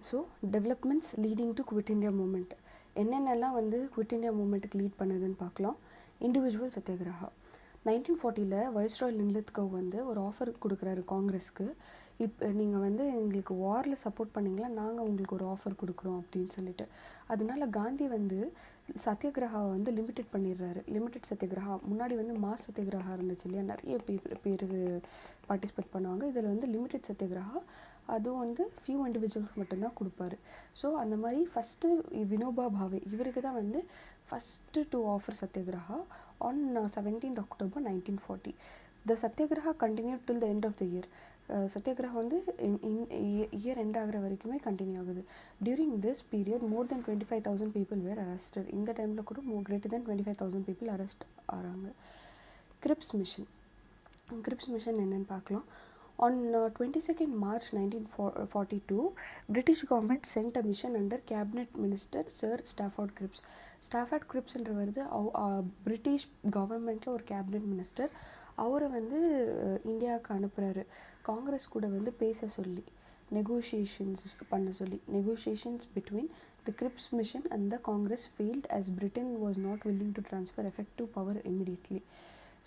So developments leading to quit India moment என்னென்னலாம் வந்து quit India மூமெண்ட்டுக்கு lead பண்ணுதுன்னு பார்க்கலாம். இண்டிவிஜுவல் சத்தியாகிரகா 1940 வைஸ்ராய் லின்லித்கவ் வந்து ஒரு ஆஃபர் கொடுக்குறாரு காங்கிரஸ்க்கு. இப்போ நீங்கள் வந்து எங்களுக்கு வாரில் சப்போர்ட் பண்ணிங்களா, நாங்கள் உங்களுக்கு ஒரு ஆஃபர் கொடுக்குறோம் அப்படின்னு சொல்லிட்டு. அதனால காந்தி வந்து சத்தியாகிரகாவை வந்து லிமிட்டட் பண்ணிடுறாரு. லிமிட்டட் சத்தியாகிரகா முன்னாடி வந்து மாஸ் சத்தியாகிரகா இருந்துச்சு இல்லையா, நிறைய பேர் பார்ட்டிசிபேட் பண்ணுவாங்க. இதில் வந்து லிமிட்டட் சத்தியாகிரகா, அதுவும் வந்து ஃபியூ இண்டிவிஜுவல்ஸ் மட்டும்தான் கொடுப்பாரு. ஸோ அந்த மாதிரி ஃபஸ்ட்டு வினோபா பாவே இவருக்கு தான் வந்து first to offer satyagraha on 17th October 1940. The Satyagraha continued till the end of the year. Satyagraha வந்து இயர் எண்ட் ஆகிற வரைக்குமே கண்டினியூ ஆகுது. During this period more then 25,000 people were arrested. இந்த டைமில் கூட greater than 25,000 people அரெஸ்ட் ஆகிறாங்க. கிரிப்ஸ் மிஷன் என்னன்னு பார்க்கலாம். On 22nd March 1942, British government sent a mission under Cabinet Minister Sir Stafford Cripps. Stafford Crippsன்றவர் பிரிட்டிஷ் கவர்மெண்ட்டில் ஒரு கேபினெட் மினிஸ்டர். அவரை வந்து இந்தியாவுக்கு அனுப்புகிறாரு. காங்கிரஸ் கூட வந்து பேச சொல்லி, negotiations between the Cripps mission and the Congress failed as Britain was not willing to transfer effective power immediately.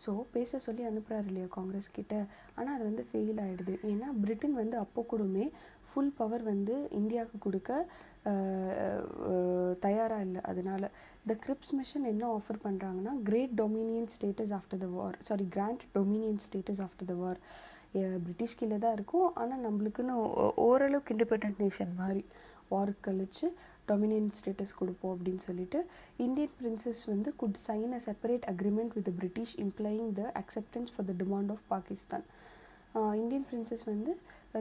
So பேச சொல்லி அனுப்புகிறாரு இல்லையா காங்கிரஸ் கிட்ட. ஆனால் அது வந்து ஃபெயில் ஆகிடுது. ஏன்னா பிரிட்டன் வந்து அப்போ கூடமே ஃபுல் பவர் வந்து இந்தியாவுக்கு கொடுக்க தயாராக இல்லை. அதனால த கிரிப்ஸ் மிஷன் என்ன ஆஃபர் பண்ணுறாங்கன்னா, grand dominion status after the war. British கீழே தான் இருக்கும், ஆனால் நம்மளுக்குன்னு ஓரளவுக்கு இண்டிபெண்ட் நேஷன் மாதிரி வாருக்கு கழிச்சு டொமினியன் ஸ்டேட்டஸ் கொடுப்போம் அப்படின்னு சொல்லிட்டு இந்தியன் பிரின்சஸ் வந்து could sign a separate agreement with British implying the acceptance for the demand of Pakistan. Indian princes வந்து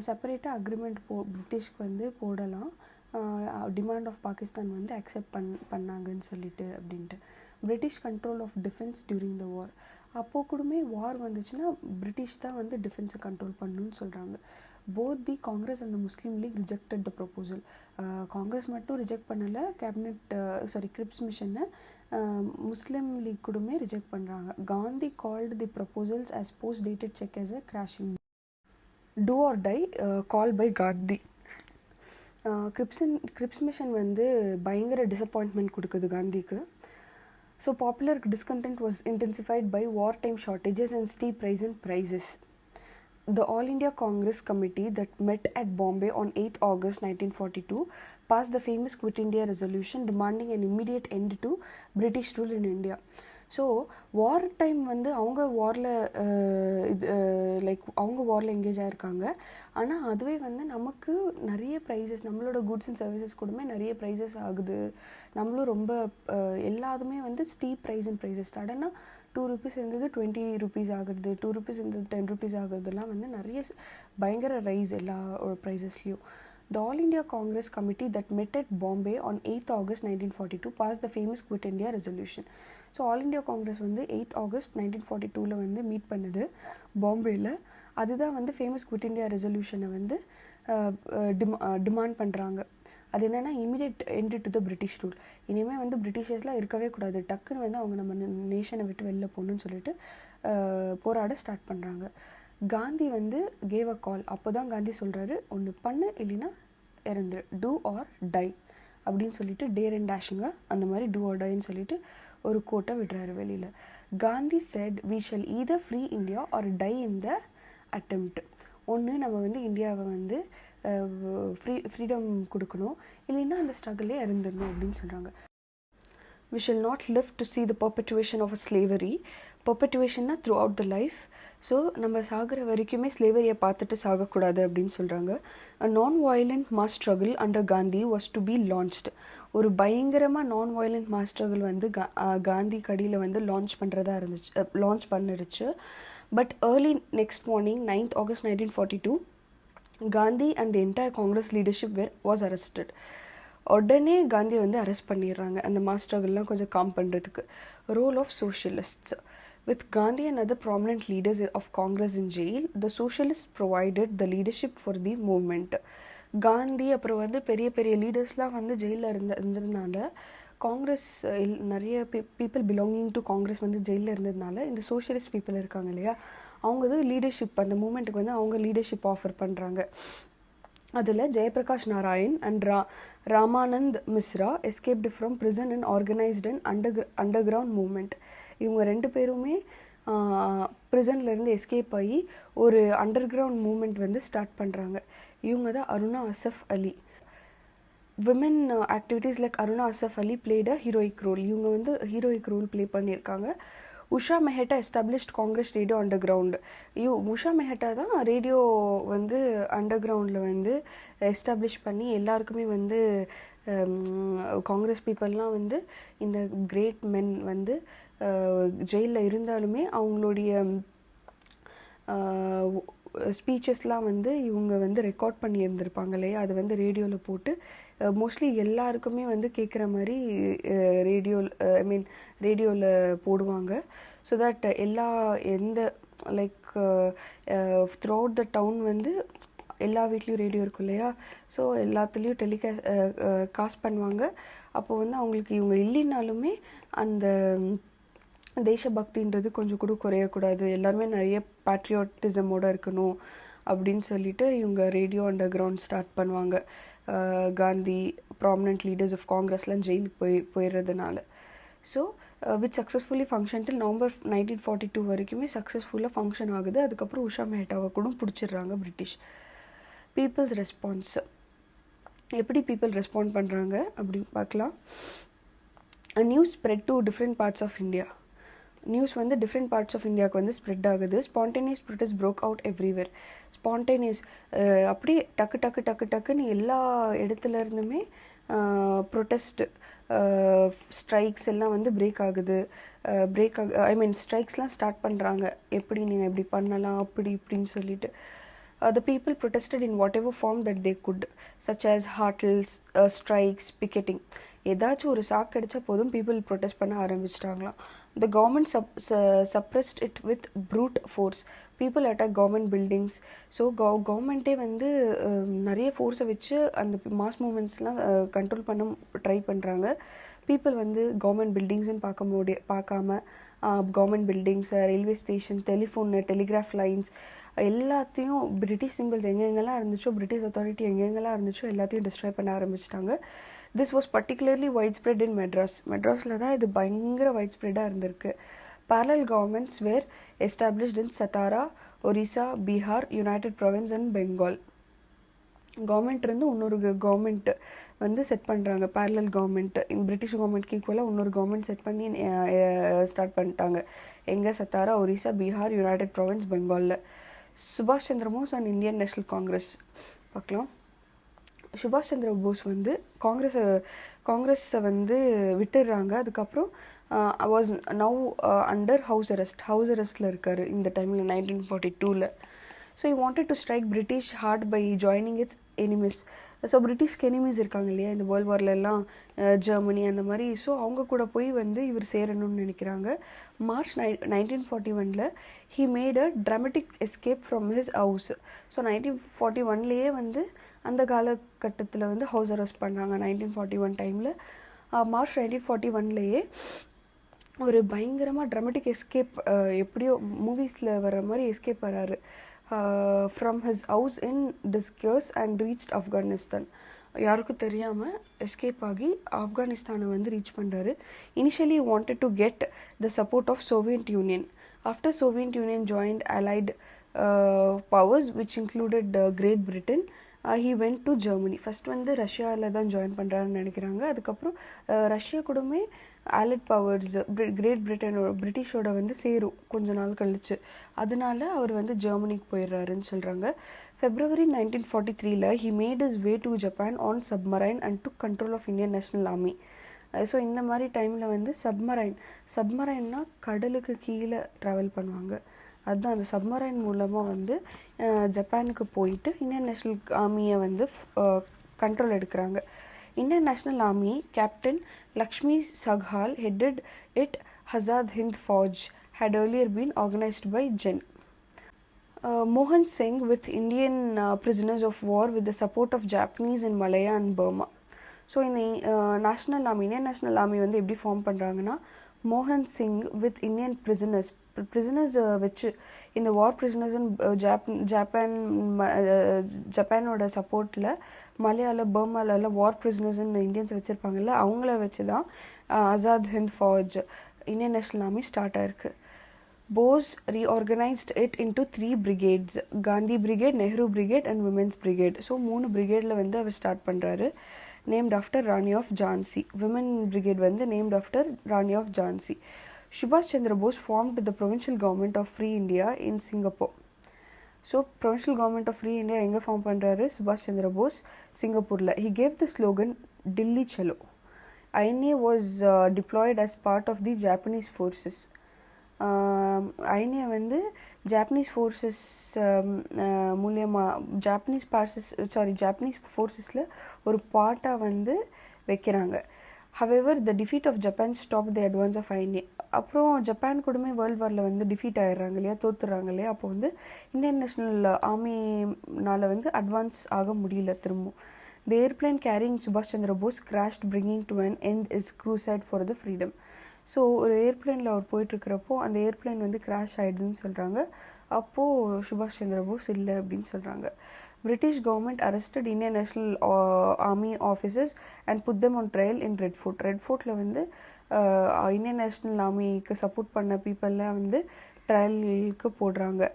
செப்பரேட்டாக அக்ரிமெண்ட் பிரிட்டிஷ்க்கு வந்து போடலாம், டிமாண்ட் ஆஃப் பாகிஸ்தான் வந்து அக்செப்ட் பண்ணாங்கன்னு சொல்லிட்டு அப்படின்ட்டு. British control of defence during the war. அப்போது கூடமே வார் வந்துச்சுன்னா பிரிட்டிஷ் தான் வந்து டிஃபென்ஸை கண்ட்ரோல் பண்ணணும்னு சொல்கிறாங்க. Both the Congress and the Muslim League rejected the proposal. Congress மட்டும் ரிஜெக்ட் பண்ணலை கிரிப்ஸ் மிஷனை, முஸ்லீம் லீக் கூடமே ரிஜெக்ட் பண்ணுறாங்க. Gandhi called the proposals as post dated cheque as a crashing do or die call by Gandhi. Cripps mission வந்து பயங்கர disappointment கொடுக்குது காந்திக்கு. So popular discontent was intensified by wartime shortages and steep rise in prices. The All India Congress Committee that met at Bombay on 8th August 1942 passed the famous Quit India resolution demanding an immediate end to British rule in India. So war time வந்து அவங்க வாரில் engage ஆகிருக்காங்க. ஆனால் அதுவே வந்து நமக்கு நிறைய prices, நம்மளோட goods and services கூடமே நிறைய ப்ரைஸஸ் ஆகுது. நம்மளும் ரொம்ப எல்லாத்துமே வந்து ஸ்டீப் ப்ரைஸஸ் சடனாக 2 rupees இருந்தது 20 rupees ஆகுறது, 2 rupees இருந்தது 10 rupees ஆகுறதுலாம் வந்து நிறைய பயங்கர ரைஸ் எல்லா ப்ரைஸஸ்லேயும். The All India Congress Committee that met at Bombay on 8th August 1942 passed the famous Quit India resolution. So all India Congress வந்து 8th August 1942 வந்து மீட் பண்ணுது பாம்பேயில். அதுதான் வந்து ஃபேமஸ் குவிட் இண்டியா ரெசல்யூஷனை வந்து டிமாண்ட் பண்ணுறாங்க. அது என்னென்னா, immediate end to the British rule. இனிமேல் வந்து பிரிட்டிஷர்ஸ்லாம் இருக்கவே கூடாது, டக்குன்னு வந்து அவங்க நம்ம நேஷனை விட்டு வெளில போகணுன்னு சொல்லிட்டு போராட ஸ்டார்ட் பண்ணுறாங்க. காந்தி வந்து கேவ் அ கால். அப்போ தான் காந்தி சொல்கிறாரு, ஒன்று பண்ணு இல்லைன்னா இறந்துரு, டூ ஆர் டை அப்படின்னு சொல்லிட்டு, டேர் அண்ட் டேஷிங்க அந்த மாதிரி டூ ஆர் டைன்னு சொல்லிட்டு ஒரு கோட்டை விடுறாரு வெளியில். Gandhi said we shall either free India or die in the attempt. ஒன்று நம்ம வந்து இந்தியாவை வந்து ஃப்ரீடம் கொடுக்கணும், இல்லைன்னா அந்த ஸ்ட்ரகிளே இருந்துடணும் அப்படின்னு சொல்கிறாங்க. We shall not live to see the perpetuation of a slavery. Perpetuation throughout the life. So நம்ம சாகிற வரைக்குமே ஸ்லேவரியை பார்த்துட்டு சாகக்கூடாது அப்படின்னு சொல்கிறாங்க. Non violent mass struggle under Gandhi was to be launched. ஒரு பயங்கரமாக நான் வயலண்ட் மாஸ் ஸ்ட்ரகிள் வந்து காந்தி கடியில் வந்து லான்ச் பண்ணிடுச்சு. But early next morning 9th August 1942 Gandhi and the entire Congress leadership was arrested. உடனே காந்தி வந்து அரெஸ்ட் பண்ணிடுறாங்க அந்த மாஸ் ஸ்ட்ரகிள்லாம் கொஞ்சம் காம் பண்ணுறதுக்கு. Role of socialists. With Gandhi and other prominent leaders of Congress in jail, the socialists provided the leadership for the movement. Gandhi அப்புறம் வந்து பெரிய பெரிய லீடர்ஸ்லாம் வந்து ஜெயிலில் இருந்ததுனால, காங்கிரஸ் நிறைய பீப்புள் பிலாங்கிங் டு காங்கிரஸ் வந்து ஜெயிலில் இருந்ததுனால, இந்த சோஷியலிஸ்ட் பீப்புள் இருக்காங்க இல்லையா, அவங்க வந்து லீடர்ஷிப் அந்த மூமெண்ட்டுக்கு வந்து அவங்க லீடர்ஷிப் ஆஃபர் பண்ணுறாங்க. அதில் Jayaprakash Narayan and Ramanand Mishra escaped from prison and organized an underground movement. இவங்க 2 பேருமே ப்ரிசன்லேருந்து எஸ்கேப் ஆகி ஒரு அண்டர் கிரவுண்ட் மூமெண்ட் வந்து ஸ்டார்ட் பண்ணுறாங்க. இவங்க தான் Aruna Asaf Ali. Women activities like Aruna Asaf Ali played a heroic role. இவங்க வந்து ஹீரோயிக் ரோல் ப்ளே பண்ணியிருக்காங்க. Usha Mehta established Congress radio underground. Usha Mehta தான் ரேடியோ வந்து அண்டர் கிரவுண்டில் வந்து எஸ்டாப்ளிஷ் பண்ணி எல்லாருக்குமே வந்து காங்கிரஸ் பீப்புளெலாம் வந்து இந்த கிரேட் மென் வந்து ஜெயிலில் இருந்தாலுமே அவங்களுடைய ஸ்பீச்சஸ்லாம் வந்து இவங்க வந்து ரெக்கார்ட் பண்ணியிருந்திருப்பாங்க இல்லையா, அது வந்து ரேடியோவில் போட்டு மோஸ்ட்லி எல்லாருக்குமே வந்து கேட்குற மாதிரி ரேடியோவில் போடுவாங்க. ஸோ தட் எந்த like through out the down வந்து எல்லா வீட்லேயும் ரேடியோ இருக்கும் இல்லையா, ஸோ எல்லாத்துலேயும் காஸ்ட் பண்ணுவாங்க. அப்போது வந்து அவங்களுக்கு இவங்க இல்லைனாலுமே அந்த தேசபக்தின்றது கொஞ்சம் கூட குறையக்கூடாது, எல்லாருமே நிறைய பேட்ரியாட்டிசமோடு இருக்கணும் அப்படின்னு சொல்லிட்டு இவங்க ரேடியோ அண்டர் கிரவுண்ட் ஸ்டார்ட் பண்ணுவாங்க. காந்தி ப்ராமினன்ட் லீடர்ஸ் ஆஃப் காங்கிரஸ்லாம் ஜெயிலுக்கு போயிடுறதுனால. So which successfully function till November 1942 வரைக்குமே சக்ஸஸ்ஃபுல்லாக ஃபங்க்ஷன் ஆகுது. அதுக்கப்புறம் உஷா மெஹட்டாவை கூட பிடிச்சிடுறாங்க பிரிட்டிஷ். பீப்புள்ஸ் ரெஸ்பான்ஸ், எப்படி பீப்புள் ரெஸ்பாண்ட் பண்ணுறாங்க அப்படின்னு பார்க்கலாம். News spread to different parts of India. News வந்து டிஃப்ரெண்ட் பார்ட்ஸ் ஆஃப் இந்தியாவுக்கு வந்து ஸ்ப்ரெட் ஆகுது. Spontaneous protest broke out everywhere. Spontaneous அப்படியே டக்குன்னு எல்லா இடத்துல இருந்துமே ப்ரொட்டஸ்ட் ஸ்ட்ரைக்ஸ் எல்லாம் வந்து ஸ்ட்ரைக்ஸ்லாம் ஸ்டார்ட் பண்ணுறாங்க. எப்படி நீங்கள் எப்படி பண்ணலாம் அப்படி இப்படின்னு சொல்லிட்டு. The people protested in whatever form that they could, such as ஹார்டல்ஸ், strikes, picketing. ஏதாச்சும் ஒரு சாக்கு கிடைச்சா போதும் பீப்புள் ப்ரொட்டஸ்ட் பண்ண ஆரம்பிச்சிட்டாங்களாம். The government suppressed it with brute force. People attack government buildings. So கவர்மெண்ட்டே வந்து நிறைய ஃபோர்ஸை வச்சு அந்த மாஸ் மூமெண்ட்ஸ்லாம் கண்ட்ரோல் பண்ண ட்ரை பண்ணுறாங்க. பீப்புள் வந்து கவர்மெண்ட் பில்டிங்ஸ்னு பார்க்காம government buildings, railway station, telegraph lines எல்லாத்தையும் பிரிட்டிஷ் சிம்பிள்ஸ் எங்கெங்கெல்லாம் இருந்துச்சோ, பிரிட்டிஷ் அத்தாரிட்டி எங்கெங்கெல்லாம் இருந்துச்சோ எல்லாத்தையும் டிஸ்ட்ராய் பண்ண ஆரம்பிச்சிட்டாங்க. This was particularly white spread இன் மெட்ராஸில் தான் இது பயங்கர வைட் ஸ்ப்ரெட்டாக இருந்திருக்கு. parallel governments were established in Satara, Orissa, Bihar, United Province and Bengal. Government இருந்து இன்னொரு கவர்மெண்ட் வந்து செட் பண்ணுறாங்க. பேரலல் கவர்மெண்ட் பிரிட்டிஷ் கவர்மெண்ட்க்கு ஈக்குவலாக இன்னொரு கவர்மெண்ட் செட் பண்ணி ஸ்டார்ட் பண்ணிட்டாங்க. எங்கே? சத்தாரா, ஒரிசா, பீகார், யுனைடெட் ப்ராவின்ஸ், பெங்காலில். சுபாஷ் Chandra Bose and Indian National Congress பார்க்கலாம். சுபாஷ் சந்திர போஸ் வந்து காங்கிரஸை வந்து விட்டுடுறாங்க. அதுக்கப்புறம் வாஸ் நவ் அண்டர் ஹவுஸ் அரெஸ்ட்டில் இருக்கார் இந்த டைமில் 1942. So he wanted to strike British hard by joining its enemies. So பிரிட்டிஷ்க்கு எனிமீஸ் இருக்காங்க இல்லையா இந்த வேர்ல்டு வார்லெல்லாம், ஜெர்மனி அந்த மாதிரி. ஸோ அவங்க கூட போய் வந்து இவர் சேரணும்னு நினைக்கிறாங்க. March 1941 he made a dramatic escape from his house. So 1941 வந்து அந்த காலகட்டத்தில் வந்து ஹவுஸ் அரெஸ்ட் பண்ணுறாங்க. 1941 டைமில் மார்ச் 1941 ஒரு பயங்கரமாக ட்ராமட்டிக் எஸ்கேப், எப்படியோ மூவிஸில் வர மாதிரி எஸ்கேப் வராரு. From his house in disgrace and reached Afghanistan. யாருக்கும் தெரியாமல் எஸ்கேப் ஆகி ஆப்கானிஸ்தானை வந்து ரீச் பண்ணுறாரு. Initially wanted to get the support of Soviet Union. After Soviet Union joined allied powers which included Great Britain, he went to Germany. First வந்து ரஷ்யாவில் தான் join பண்ணுறாருன்னு நினைக்கிறாங்க. அதுக்கப்புறம் ரஷ்யா கூடமே ஆலிட் பவர்ஸ் கிரேட் பிரிட்டிஷோட வந்து சேரும் கொஞ்ச நாள் கழிச்சு. அதனால அவர் வந்து ஜெர்மனிக்கு போயிடுறாருன்னு சொல்கிறாங்க. February 1943 he made his way to Japan on submarine and took control of Indian National Army. So இந்த மாதிரி டைமில் வந்து சப்மரைன்னா கடலுக்கு கீழே ட்ராவல் பண்ணுவாங்க. அதுதான் அந்த சப்மரைன் மூலமாக வந்து ஜப்பானுக்கு போயிட்டு இந்தியன் நேஷ்னல் ஆர்மியை வந்து கண்ட்ரோல் எடுக்கிறாங்க. Indian National Army captain Lakshmi Sahgal headed it. Azad Hind Fauj had earlier been organized by Gen. Mohan Singh with Indian prisoners of war with the support of Japanese in Malaya and Burma. So இந்த Indian National army வந்து எப்படி form பண்ணுறாங்கன்னா, மோகன் Singh with Indian prisoners prisoners வச்சு இந்த வார் பிரிசனர்ஸ்னு ஜப்பானோட சப்போர்ட்டில் மலையாள பர்மாலெல்லாம் வார் பிரிசனர்ஸ்னு Indians வச்சுருப்பாங்கல்ல அவங்கள வச்சு தான் Azad Hind Fauj Indian National Army start ஆயிருக்கு. Bose reorganized it into 3 brigades, Gandhi Brigade, Nehru Brigade and Women's Brigade. So 3 brigadeல வந்து அவர் ஸ்டார்ட் பண்ணுறாரு, named after Rani of Jhansi. Women Brigade வந்து named after Rani of Jhansi. Subhash Chandra Bose formed the provincial government of Free India in Singapore. So provincial government of Free India எங்கே form பண்ணுறாரு? சுபாஷ் சந்திர போஸ் சிங்கப்பூரில். He gave the slogan Delhi Chalo. INA was deployed as part of the Japanese forces. INA வந்து Japanese forces மூலியமாக Japanese ஃபோர்ஸஸில் ஒரு பார்ட்டாக வந்து வைக்கிறாங்க. However the defeat of Japan stop the advance of INA. அப்புறம் ஜப்பான் கூடமே வேர்ல்டு வாரில் வந்து டிஃபீட் ஆகிடுறாங்க இல்லையா, தோத்துடுறாங்க இல்லையா. அப்போ வந்து இந்தியன் நேஷனல் ஆர்மினால் வந்து அட்வான்ஸ் ஆக முடியல திரும்பவும். The airplane carrying Subhash Chandra Bose crashed, bringing to an end his crusade for the freedom. So ஒரு ஏர்ப்ளைனில் அவர் போயிட்டுருக்கிறப்போ அந்த ஏர்ப்ளைன் வந்து கிராஷ் ஆகிடுதுன்னு சொல்கிறாங்க. அப்போது சுபாஷ் சந்திர போஸ் இல்லை அப்படின்னு சொல்கிறாங்க. British government arrested Indian National Army officers and put them on trial in Red Fort. Red Fortல வந்து இந்தியன் நேஷ்னல் ஆர்மிக்கு சப்போர்ட் பண்ண பீப்புளெலாம் வந்து ட்ரையலுக்கு போடுறாங்க.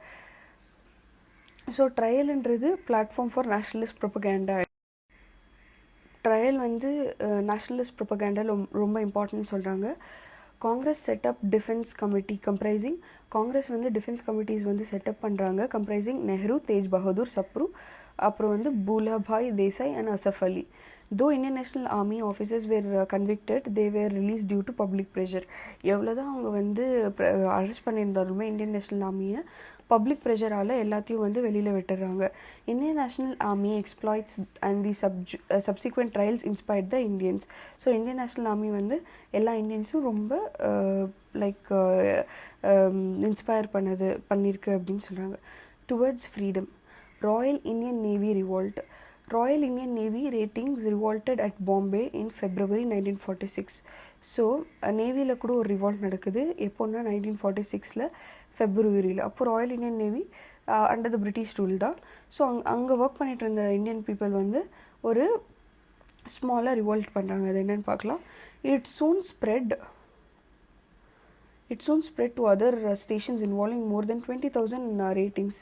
ஸோ ட்ரையல்ன்றது platform for nationalist propaganda. Trial வந்து நேஷ்னலிஸ்ட் ப்ரொபகேண்டாவில் ரொம்ப இம்பார்ட்டன்ட் சொல்கிறாங்க. Congress set up defence committee comprising. Congress வந்து டிஃபென்ஸ் கமிட்டிஸ் வந்து செட்டப் பண்ணுறாங்க, கம்ப்ரைசிங் நெஹ்ரு, தேஜ் பகதூர் சப்ரு, அப்புறம் வந்து பூலாபாய் Desai and Asaf Ali. Though Indian National Army officers were convicted, they were release due to public pressure. எவ்வளோ தான் அவங்க வந்து அரெஸ்ட் பண்ணியிருந்தாலுமே இந்தியன் நேஷனல் ஆர்மியை பப்ளிக் ப்ரெஷரால் எல்லாத்தையும் வந்து வெளியில் விட்டுறாங்க. Indian National army exploits and the subsequent trials inspired the Indians. So Indian National army வந்து எல்லா இந்தியன்ஸும் ரொம்ப இன்ஸ்பயர் பண்ணியிருக்கு அப்படின்னு சொல்கிறாங்க. Towards freedom. Royal Indian navy revolt. Royal Indian Navy ratings revolted at Bombay in February 1946. So நேவியில் கூட ஒரு revolt நடக்குது. எப்போன்னா 1946 ஃபெப்ரவரியில். அப்போ Royal Indian navy under the British rule தான். ஸோ அங்கே ஒர்க் பண்ணிகிட்டு இருந்த இந்தியன் பீப்புள் வந்து ஒரு ஸ்மாலாக ரிவால்ட் பண்ணுறாங்க. அது என்னென்னு பார்க்கலாம். It soon spread to other stations involving more than 20,000 ratings.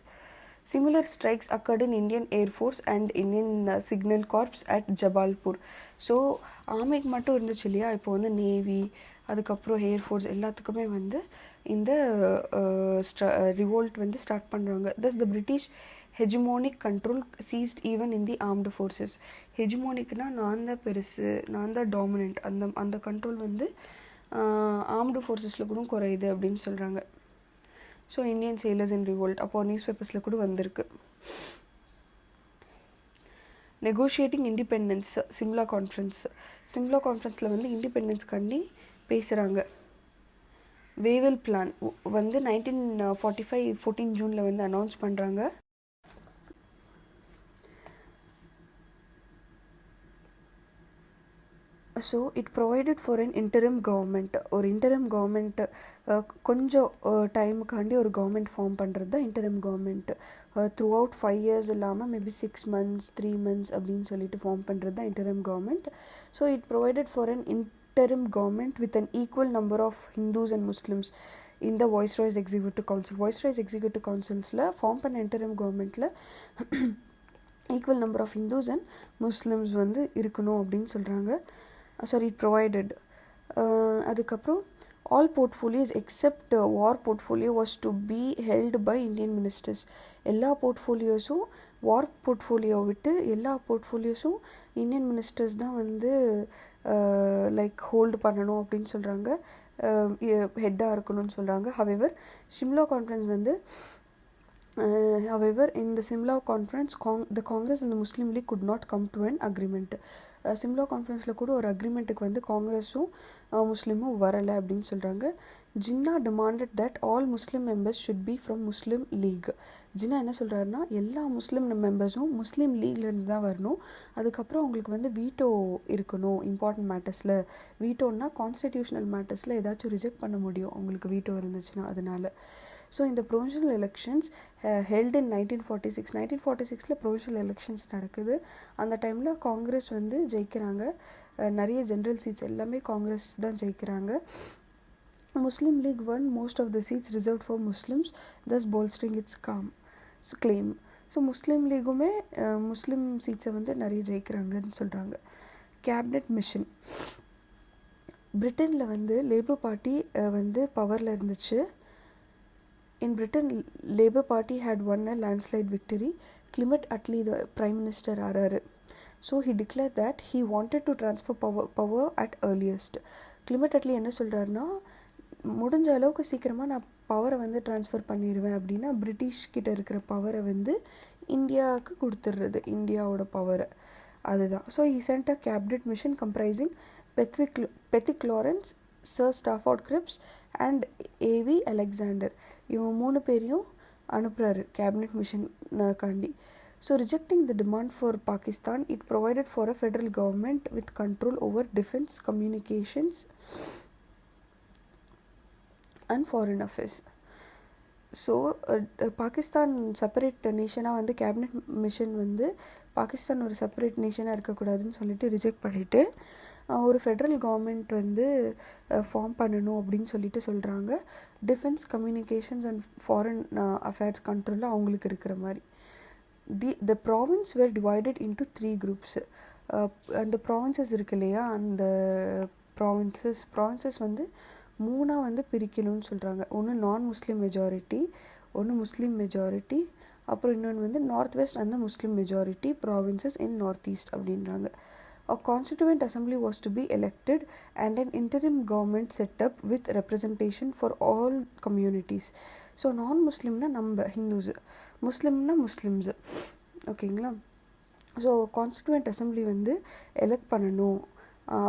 Similar strikes occurred in Indian Air Force and Indian Signal Corps at Jabalpur. So ஆர்மிக்கு மட்டும் இருந்துச்சு இல்லையா, இப்போ வந்து நேவி அதுக்கப்புறம் ஏர்ஃபோர்ஸ் எல்லாத்துக்குமே வந்து இந்த ரிவோல்ட் வந்து ஸ்டார்ட் பண்ணுறாங்க. Thus the British hegemonic control ceased even in the armed forces. ஹெஜிமோனிக்னால் நான் தான் பெருசு, நான் தான் டாமினன்ட், அந்த கண்ட்ரோல் வந்து ஆர்ம்டு ஃபோர்ஸஸில் கூட குறையுது அப்படின்னு சொல்கிறாங்க. So Indian sailors in revolt அப்போ நியூஸ் பேப்பர்ஸில் கூட வந்திருக்கு. Negotiating independence. சிம்லா கான்ஃபரன்ஸில் வந்து இண்டிபெண்டன்ஸ் கண்டி பேசுகிறாங்க. வேவல் பிளான் வந்து 1945 14 ஜூனில் வந்து அனௌன்ஸ் பண்ணுறாங்க. So it provided for an interim government. ஒரு இன்டரிம் கவர்மெண்ட் கொஞ்சம் டைமுக்காண்டி ஒரு கவர்மெண்ட் ஃபார்ம் பண்ணுறது தான் interim government. Through out 5 years இல்லாமல் மேபி 6 months 3 months அப்படின்னு சொல்லிட்டு ஃபார்ம் பண்ணுறது தான் interim government. So it provided for an interim government with an equal number of Hindus and Muslims in the Viceroy's Executive Council. Viceroy's Executive Councilsல form பண்ண interim governmentல equal number of Hindus and Muslims வந்து இருக்கணும் அப்படின்னு சொல்கிறாங்க. It provided. அதுக்கப்புறம் all portfolios except war portfolio was to be held by Indian ministers. எல்லா போர்ட்ஃபோலியோஸும் வார் போர்ட்ஃபோலியோ விட்டு எல்லா போர்ட்ஃபோலியோஸும் இந்தியன் மினிஸ்டர்ஸ் தான் வந்து ஹோல்டு பண்ணணும் அப்படின்னு சொல்கிறாங்க, ஹெட்டாக இருக்கணும்னு சொல்கிறாங்க. ஹவெவர் ஷிம்லா கான்ஃபரன்ஸ் வந்து in the Simla conference, the Congress and the Muslim League could not come to an agreement. Simla கான்ஃபரன்ஸில் கூட ஒரு அக்ரிமெண்ட்டுக்கு வந்து காங்கிரஸும் முஸ்லீமும் வரலை அப்படின்னு சொல்கிறாங்க. Jinnah demanded that all Muslim members should be from Muslim League. Jinnah என்ன சொல்கிறாருன்னா எல்லா முஸ்லீம் மெம்பர்ஸும் முஸ்லீம் லீக்லேருந்து தான் வரணும். அதுக்கப்புறம் அவங்களுக்கு வந்து வீட்டோ இருக்கணும் இம்பார்ட்டன்ட் மேட்டர்ஸில். வீட்டோன்னா கான்ஸ்டிடியூஷனல் மேட்டர்ஸில் ஏதாச்சும் ரிஜெக்ட் பண்ண முடியும் அவங்களுக்கு வீட்டோ இருந்துச்சுன்னா. அதனால ஸோ இந்த provisional elections held in 1946 provisional elections நடக்குது. அந்த டைமில் காங்கிரஸ் வந்து ஜெயிக்கிறாங்க. நிறைய ஜென்ரல் சீட்ஸ் எல்லாமே காங்கிரஸ் தான் ஜெயிக்கிறாங்க. முஸ்லீம் league won most of the seats reserved for Muslims, thus bolstering its claim. So Muslim லீகுமே முஸ்லீம் சீட்ஸை வந்து நிறைய ஜெயிக்கிறாங்கன்னு சொல்கிறாங்க. Cabinet mission. பிரிட்டனில் வந்து லேபர் பார்ட்டி வந்து பவரில் இருந்துச்சு. In Britain, Labour Party had won a landslide victory. Clement Attlee, the Prime Minister, ஆறாரு. So he declared that he wanted to transfer power at earliest. Clement Attlee என்ன சொல்கிறாருன்னா, முடிஞ்ச அளவுக்கு சீக்கிரமாக நான் பவரை வந்து ட்ரான்ஸ்ஃபர் பண்ணிடுவேன் அப்படின்னா பிரிட்டிஷ் கிட்ட இருக்கிற பவரை வந்து இந்தியாவுக்கு கொடுத்துடுறது, இந்தியாவோட பவரை. அதுதான். So he sent a cabinet mission comprising Pethick Lawrence, Sir Stafford Cripps and AV Alexander. இவங்க 3 பேரையும் அனுப்புகிறாரு கேபினட் மிஷனுக்காண்டி. So rejecting the demand for Pakistan, it provided for a federal government with control over defence, communications and foreign affairs. So Pakistan separate நேஷனாக வந்து cabinet mission வந்து பாகிஸ்தான் ஒரு separate நேஷனாக இருக்கக்கூடாதுன்னு சொல்லிட்டு ரிஜெக்ட் பண்ணிவிட்டு ஒரு ஃபெட்ரல் கவர்மெண்ட் வந்து ஃபார்ம் பண்ணணும் அப்படின்னு சொல்லிட்டு சொல்கிறாங்க. Defence, communications and foreign affairs கண்ட்ரோலில் அவங்களுக்கு இருக்கிற மாதிரி. த ப்ராவின்ஸ் வேர் டிவைடட் இன்டு 3 groups. அந்த ப்ராவின்சஸ் இருக்கு இல்லையா, அந்த ப்ராவின்சஸ் வந்து 3 வந்து பிரிக்கணும்னு சொல்கிறாங்க. ஒன்று நான் முஸ்லீம் மெஜாரிட்டி, ஒன்று முஸ்லீம் மெஜாரிட்டி, அப்புறம் இன்னொன்று வந்து நார்த் வெஸ்ட் அந்த முஸ்லீம் majority provinces in north east அப்படின்றாங்க. A constituent assembly was to be elected and an interim government set up with representation for all communities. So நான்-முஸ்லீம்னா நம்ம ஹிந்துஸு, முஸ்லீம்னா முஸ்லிம்ஸு. ஓகேங்களா? ஸோ கான்ஸ்டிடியூவன்ட் அசம்பிளி வந்து எலெக்ட் பண்ணணும்.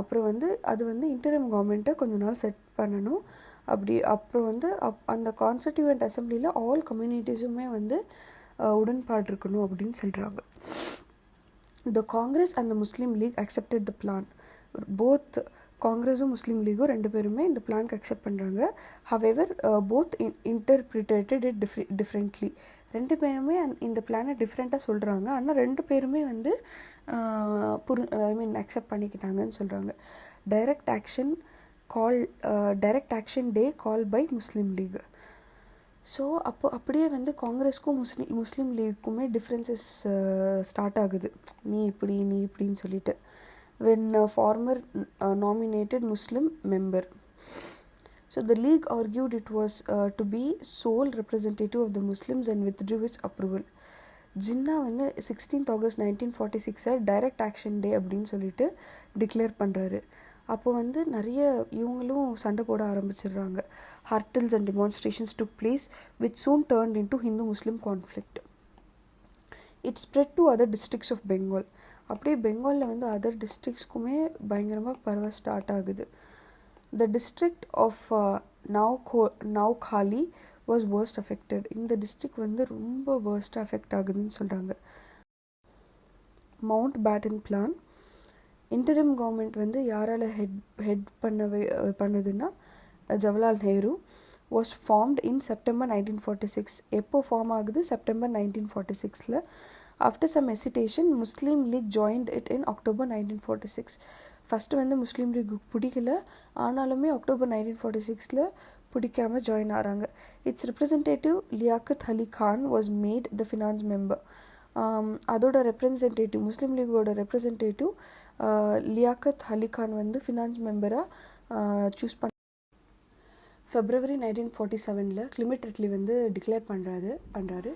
அப்புறம் வந்து அது வந்து இன்டரிம் கவர்மெண்ட்டை கொஞ்ச நாள் செட் பண்ணணும். அப்புறம் வந்து அந்த கான்ஸ்டிடியூவன்ட் அசம்பிளியில் ஆல் கம்யூனிட்டிஸுமே வந்து உடன்பாடு இருக்கணும் அப்படின்னு சொல்கிறாங்க. The Congress and the Muslim League accepted the plan. Both காங்கிரஸும் முஸ்லீம் லீகும் 2 பேருமே இந்த பிளான்க்கு அக்செப்ட் பண்ணுறாங்க. However both interpreted it differently. 2 பேருமே இந்த பிளானை டிஃப்ரெண்ட்டாக சொல்கிறாங்க. ஆனால் 2 பேருமே வந்து அக்செப்ட் பண்ணிக்கிட்டாங்கன்னு சொல்கிறாங்க. Direct action day call by Muslim League. So அப்படியே வந்து காங்கிரஸ்க்கும் முஸ்லீம் லீக்குமே டிஃப்ரென்சஸ் ஸ்டார்ட் ஆகுது. நீ இப்படின்னு சொல்லிட்டு. when a former nominated Muslim member. So the league argued it was to be sole representative of the Muslims and withdrew its approval. Jinnah வந்து 16th August 1946 direct action டே அப்படின்னு சொல்லிட்டு declare பண்ணுறாரு. அப்போ வந்து நிறைய இவங்களும் சண்டை போட ஆரம்பிச்சிடுறாங்க. Hartals and demonstrations took place which soon turned into Hindu Muslim conflict. It spread to other districts of Bengal. அப்படியே பெங்காலில் வந்து அதர் டிஸ்ட்ரிக்ஸ்க்குமே பயங்கரமாக பரவ ஸ்டார்ட் ஆகுது. The district of Noakhali was worst affected. இந்த டிஸ்ட்ரிக்ட் வந்து ரொம்ப வேர்ஸ்ட்டாக அஃபெக்ட் ஆகுதுன்னு சொல்கிறாங்க. Mountbatten plan. Interim government வந்து யாரால் ஹெட் பண்ணுதுன்னா Jawaharlal Nehru. Was formed in September 1946. எப்போ ஃபார்ம் ஆகுது? September 1946. After some hesitation Muslim League joined it in October 1946. First வந்து முஸ்லீம் லீக் பிடிக்கல, ஆனாலுமே அக்டோபர் 1946 பிடிக்காமல் ஜாயின் ஆகிறாங்க. Its representative Liaquat Ali Khan was made the finance member. அதோட ரெப்ரசன்டேட்டிவ் முஸ்லீம் லீகோட ரெப்ரசன்டேட்டிவ் லியாக்கத் அலி கான் வந்து ஃபினான்ஸ் மெம்பராக சூஸ் ஃபெப்ரவரி 1947 கிளிமெட் அட்லி வந்து டிக்ளேர் பண்ணுறாரு.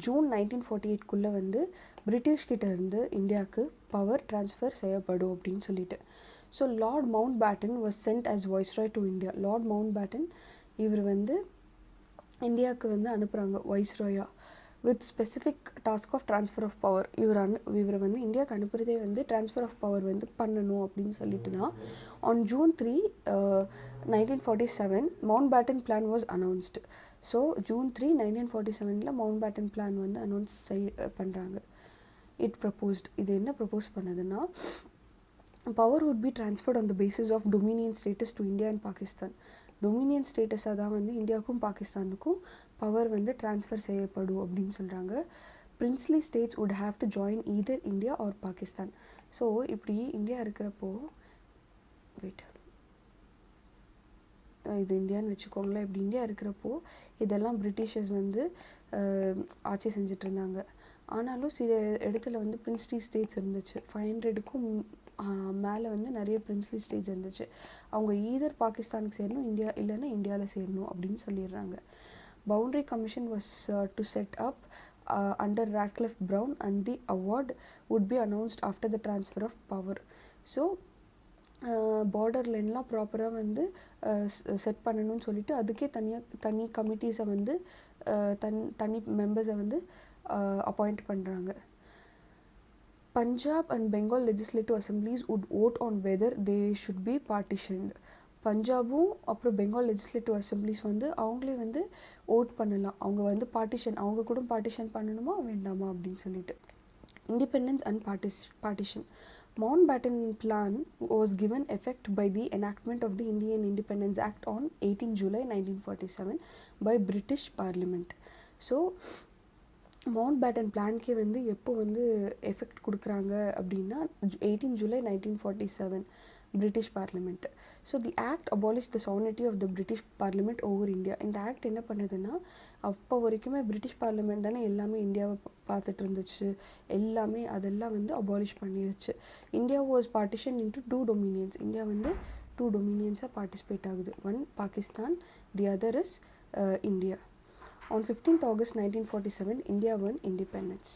ஜூன் 1948 வந்து பிரிட்டிஷ்கிட்ட இருந்து இந்தியாவுக்கு பவர் ட்ரான்ஸ்ஃபர் செய்யப்படும் அப்படின்னு சொல்லிட்டு. So Lord Mountbatten was sent as viceroy to India. Lord Mountbatten இவர் வந்து இந்தியாவுக்கு வந்து அனுப்புகிறாங்க வாய்ஸ்ராயா. with specific task of transfer of power. இவரை வந்து இந்தியாவுக்கு அனுப்புறதே வந்து transfer of power வந்து பண்ணணும் அப்படின்னு சொல்லிட்டு தான். On June 3, 1947, Mountbatten Plan was announced. So June 3, 1947 Mountbatten Plan வந்து அனௌன்ஸ் பண்ணுறாங்க. It proposed, இது என்ன ப்ரப்போஸ் பண்ணுதுன்னா, power would be transferred on the basis of dominion status to India and Pakistan. Dominion ஸ்டேட்டஸாக தான் வந்து இந்தியாவுக்கும் பாகிஸ்தானுக்கும் பவர் வந்து ட்ரான்ஸ்ஃபர் செய்யப்படும் அப்படின்னு சொல்கிறாங்க. Princely states would have to join either India or Pakistan. So இப்படி இந்தியா இருக்கிறப்போ, இது இந்தியான்னு வச்சுக்கோங்களேன், இப்படி இந்தியா இருக்கிறப்போ இதெல்லாம் பிரிட்டிஷர்ஸ் வந்து ஆட்சி செஞ்சுட்டு இருந்தாங்க. ஆனாலும் சில இடத்துல வந்து பிரின்ஸ்லி ஸ்டேட்ஸ் இருந்துச்சு. 500க்கும் மேலே வந்து நிறைய பிரின்ஸ்லி ஸ்டேட்ஸ் இருந்துச்சு. அவங்க ஈதர் பாகிஸ்தானுக்கு சேரணும், இந்தியா இல்லைன்னா இந்தியாவில் சேரணும் அப்படின்னு சொல்லிடுறாங்க. Boundary commission was to set up under Radcliffe Brown and the award would be announced after the transfer of power. So border லைன்லாம் ப்ராப்பராக வந்து செட் பண்ணணும்னு சொல்லிட்டு அதுக்கே தனி கமிட்டிஸை வந்து தனி மெம்பர்ஸை வந்து அப்பாயிண்ட் பண்ணுறாங்க. Punjab and Bengal legislative assemblies would vote on whether they should be partitioned. பஞ்சாபும் அப்புறம் பெங்கால் லெஜிஸ்லேட்டிவ் அசம்பிளிஸ் வந்து அவங்களே வந்து ஓட் பண்ணலாம், அவங்க வந்து அவங்க கூட பார்ட்டிஷன் பண்ணணுமா வேண்டாமா அப்படின்னு சொல்லிட்டு. Independence and partition. Mountbatten Plan was given effect by the enactment of the Indian Independence Act on 18 July 1947 by British Parliament. So Mount பிளான்கே வந்து எப்போ வந்து எஃபெக்ட் கொடுக்குறாங்க அப்படின்னா 18 July 1947 British parliament. So the act abolish the sovereignty of the British parliament over India. இந்த act என்ன பண்ணுதுன்னா, அப்போ வரைக்குமே பிரிட்டிஷ் பார்லிமெண்ட் தானே எல்லாமே இந்தியாவை பார்த்துட்டு இருந்துச்சு, அதெல்லாம் வந்து அபாலிஷ் பண்ணிருச்சு. India was partition into 2 dominions. India வந்து 2 dominionsஸாக பார்ட்டிசிபேட் ஆகுது. One Pakistan, the other is India. On 15th August 1947, India won independence.